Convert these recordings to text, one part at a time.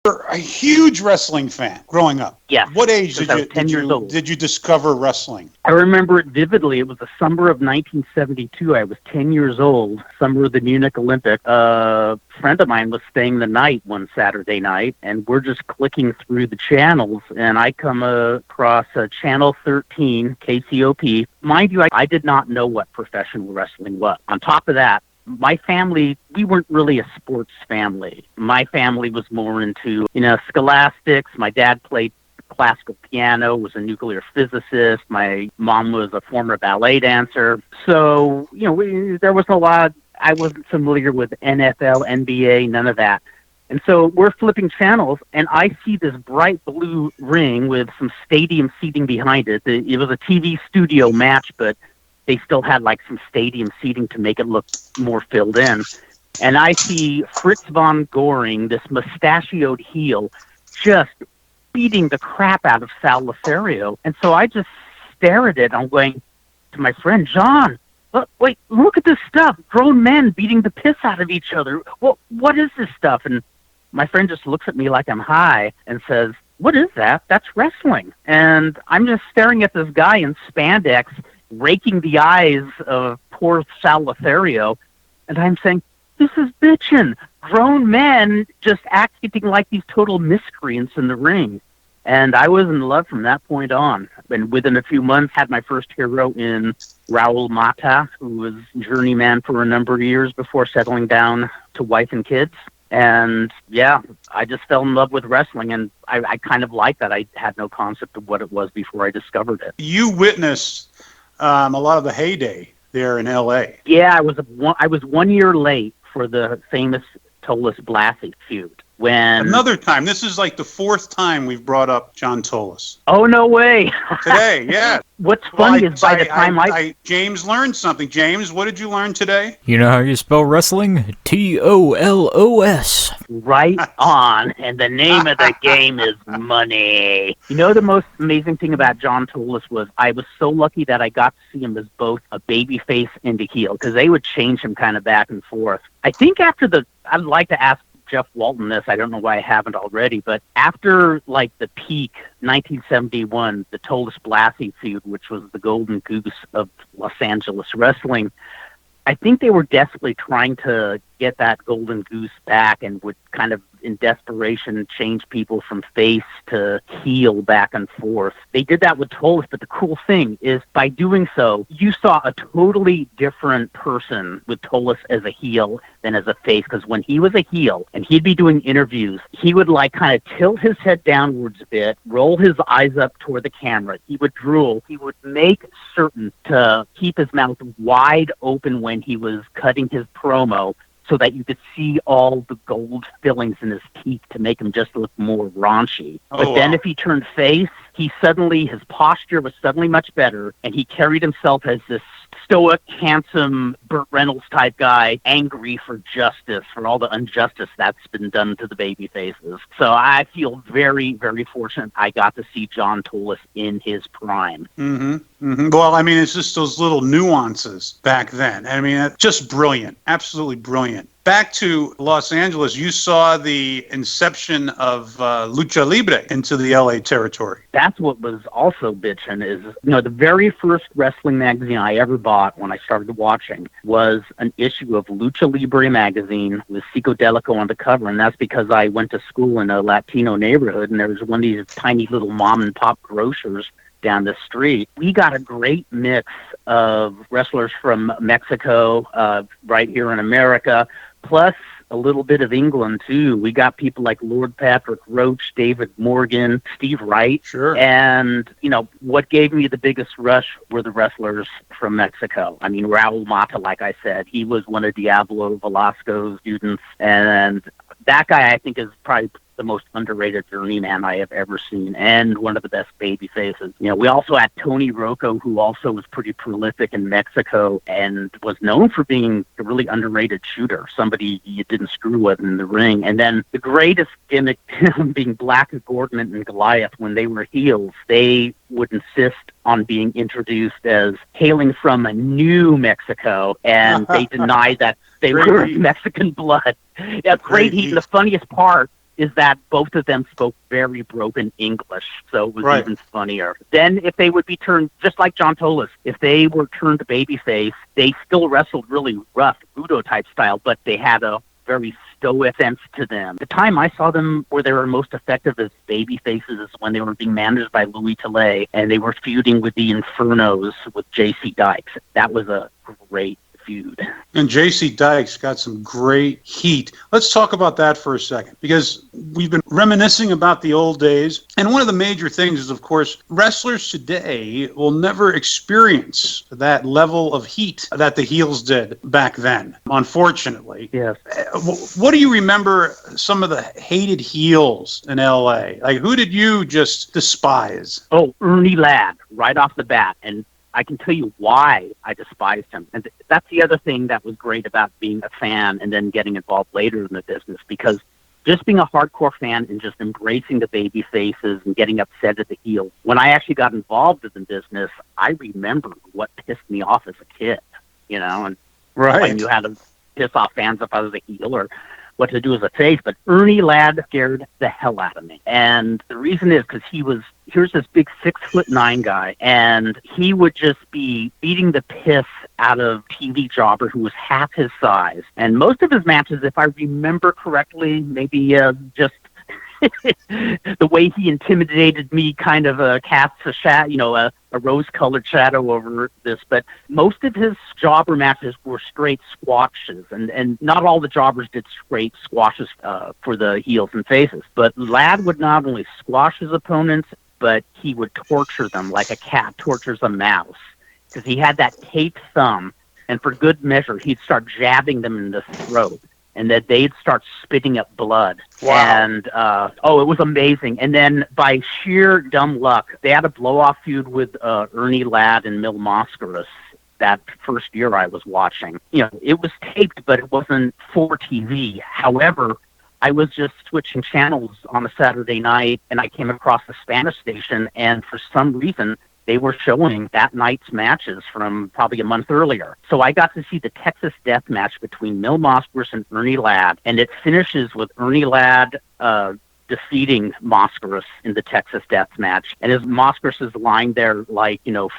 You're a huge wrestling fan growing up. Yes. What age did you discover wrestling? I remember it vividly. It was the summer of 1972. I was 10 years old, summer of the Munich Olympics. A friend of mine was staying the night one Saturday night, and we're just clicking through the channels, and I come across Channel 13, KCOP. Mind you, I did not know what professional wrestling was. On top of that, my family, we weren't really a sports family. My family was more into, scholastics. My dad played classical piano, was a nuclear physicist. My mom was a former ballet dancer. So, there was a lot. I wasn't familiar with NFL, NBA, none of that. And so we're flipping channels, and I see this bright blue ring with some stadium seating behind it. It was a TV studio match, but they still had like some stadium seating to make it look more filled in. And I see Fritz von Goring, this mustachioed heel, just beating the crap out of Sal Lothario. And so I just stare at it. I'm going to my friend, John, wait, look at this stuff. Grown men beating the piss out of each other. What is this stuff? And my friend just looks at me like I'm high and says, what is that? That's wrestling. And I'm just staring at this guy in spandex, raking the eyes of poor Sal Lothario, and I'm saying, this is bitchin'. Grown men just acting like these total miscreants in the ring. And I was in love from that point on. And within a few months, had my first hero in Raul Mata, who was journeyman for a number of years before settling down to wife and kids. And yeah, I just fell in love with wrestling, and I kind of liked that. I had no concept of what it was before I discovered it. You witnessed a lot of the heyday there in L.A. Yeah, I was 1 year late for the famous Tullis Blassie feud. Another time. This is like the fourth time we've brought up John Tullis. Oh, no way. Today, yeah. What's funny is by the time James learned something. James, what did you learn today? You know how you spell wrestling? T-O-L-O-S. Right on. And the name of the game is money. You know, the most amazing thing about John Tullis was I was so lucky that I got to see him as both a babyface and a heel, because they would change him kind of back and forth. I think I'd like to ask Jeff Walton this. I don't know why I haven't already, but after like the peak 1971, the Tullis Blassie feud, which was the golden goose of Los Angeles wrestling, I think they were desperately trying to get that golden goose back and would kind of in desperation change people from face to heel back and forth. They did that with Tullis, but the cool thing is by doing so, you saw a totally different person with Tullis as a heel than as a face, because when he was a heel and he'd be doing interviews, he would like kind of tilt his head downwards a bit, roll his eyes up toward the camera. He would drool. He would make certain to keep his mouth wide open when he was cutting his promo, so that you could see all the gold fillings in his teeth to make him just look more raunchy. But then if he turned face, his posture was suddenly much better, and he carried himself as this stoic, handsome, Burt Reynolds type guy, angry for justice, for all the injustice that's been done to the baby faces. So I feel very, very fortunate I got to see John Tullis in his prime. Mm-hmm. Mm-hmm. Well, I mean, it's just those little nuances back then. I mean, it's just brilliant. Absolutely brilliant. Back to Los Angeles, you saw the inception of Lucha Libre into the LA territory. That's what was also bitchin' is, the very first wrestling magazine I ever bought when I started watching was an issue of Lucha Libre magazine with Psychodelico on the cover, and that's because I went to school in a Latino neighborhood, and there was one of these tiny little mom-and-pop grocers down the street. We got a great mix of wrestlers from Mexico, right here in America, plus a little bit of England, too. We got people like Lord Patrick Roach, David Morgan, Steve Wright. Sure. And, what gave me the biggest rush were the wrestlers from Mexico. I mean, Raul Mata, like I said, he was one of Diablo Velasco's students. And that guy, I think, is probably the most underrated journeyman I have ever seen, and one of the best baby faces. We also had Tony Rocco, who also was pretty prolific in Mexico and was known for being a really underrated shooter, somebody you didn't screw with in the ring. And then the greatest gimmick being Black Gordon and Goliath. When they were heels, they would insist on being introduced as hailing from New Mexico, and they denied that they were Mexican blood. Yeah, great heat. And the funniest part is that both of them spoke very broken English, so it was Right. even funnier. Then if they would be turned, just like John Tullis, if they were turned babyface, they still wrestled really rough, Budo-type style, but they had a very stoic sense to them. The time I saw them where they were most effective as baby faces is when they were being managed by Louis Tullis, and they were feuding with the Infernos with J.C. Dykes. That was a great feud. And J.C. Dykes got some great heat. Let's talk about that for a second, because we've been reminiscing about the old days. And one of the major things is, of course, wrestlers today will never experience that level of heat that the heels did back then, unfortunately. Yes. What do you remember some of the hated heels in L.A.? Like, who did you just despise? Oh, Ernie Ladd, right off the bat. And I can tell you why I despised him. And that's the other thing that was great about being a fan and then getting involved later in the business, because just being a hardcore fan and just embracing the baby faces and getting upset at the heels. When I actually got involved in the business, I remember what pissed me off as a kid, and Right. I knew how to piss off fans if I was a heel or what to do as a face. But Ernie Ladd scared the hell out of me. And the reason is because here's this big 6'9" guy, and he would just be beating the piss out of TV jobber who was half his size. And most of his matches, if I remember correctly, maybe just the way he intimidated me kind of casts a shadow, a rose-colored shadow over this. But most of his jobber matches were straight squashes, and not all the jobbers did straight squashes for the heels and faces. But Ladd would not only squash his opponents, but he would torture them like a cat tortures a mouse, because he had that taped thumb, and for good measure, he'd start jabbing them in the throat, and that they'd start spitting up blood. Wow. And, it was amazing. And then by sheer dumb luck, they had a blow-off feud with Ernie Ladd and Mil Mascaras that first year I was watching. It was taped, but it wasn't for TV. However, I was just switching channels on a Saturday night, and I came across the Spanish station, and for some reason, they were showing that night's matches from probably a month earlier. So I got to see the Texas Death Match between Mil Mascaras and Ernie Ladd, and it finishes with Ernie Ladd defeating Mascaras in the Texas Death Match. And as Mascaras is lying there,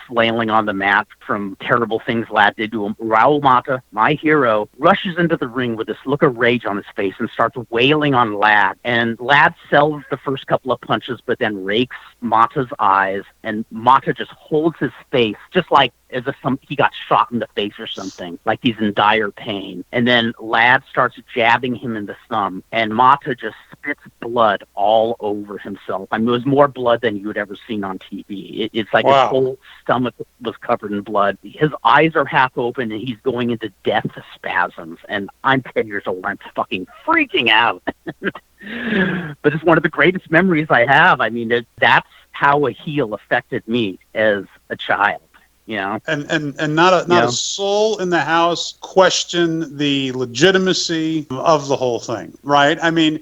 flailing on the mat from terrible things Ladd did to him, Raul Mata, my hero, rushes into the ring with this look of rage on his face and starts wailing on Ladd. And Ladd sells the first couple of punches, but then rakes Mata's eyes, and Mata just holds his face, just like as if he got shot in the face or something, like he's in dire pain. And then Ladd starts jabbing him in the thumb, and Mata just spits blood all over himself. I mean, it was more blood than you had ever seen on TV. It's like Wow. His whole stomach was covered in blood. His eyes are half open, and he's going into death spasms. And I'm 10 years old. I'm fucking freaking out. But it's one of the greatest memories I have. I mean, that's how a heel affected me as a child. And not a soul in the house questioned the legitimacy of the whole thing, right? I mean,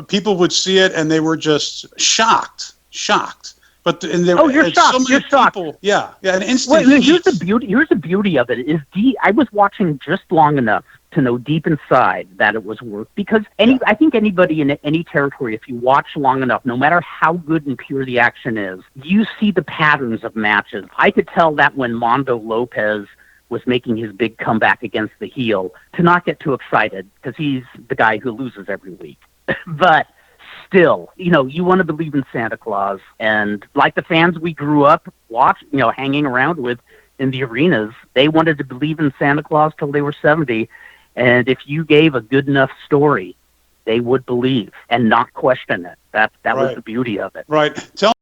people would see it and they were just shocked. But you're shocked. So many You're shocked. people, an instant. Well, here's the beauty of it is I was watching just long enough to know deep inside that it was work, because I think anybody in any territory, if you watch long enough, no matter how good and pure the action is, you see the patterns of matches. I could tell that when Mondo Lopez was making his big comeback against the heel, to not get too excited, because he's the guy who loses every week. But still, you want to believe in Santa Claus, and like the fans we grew up hanging around with in the arenas, they wanted to believe in Santa Claus till they were 70. And if you gave a good enough story, they would believe and not question it. That was the beauty of it. Right. Tell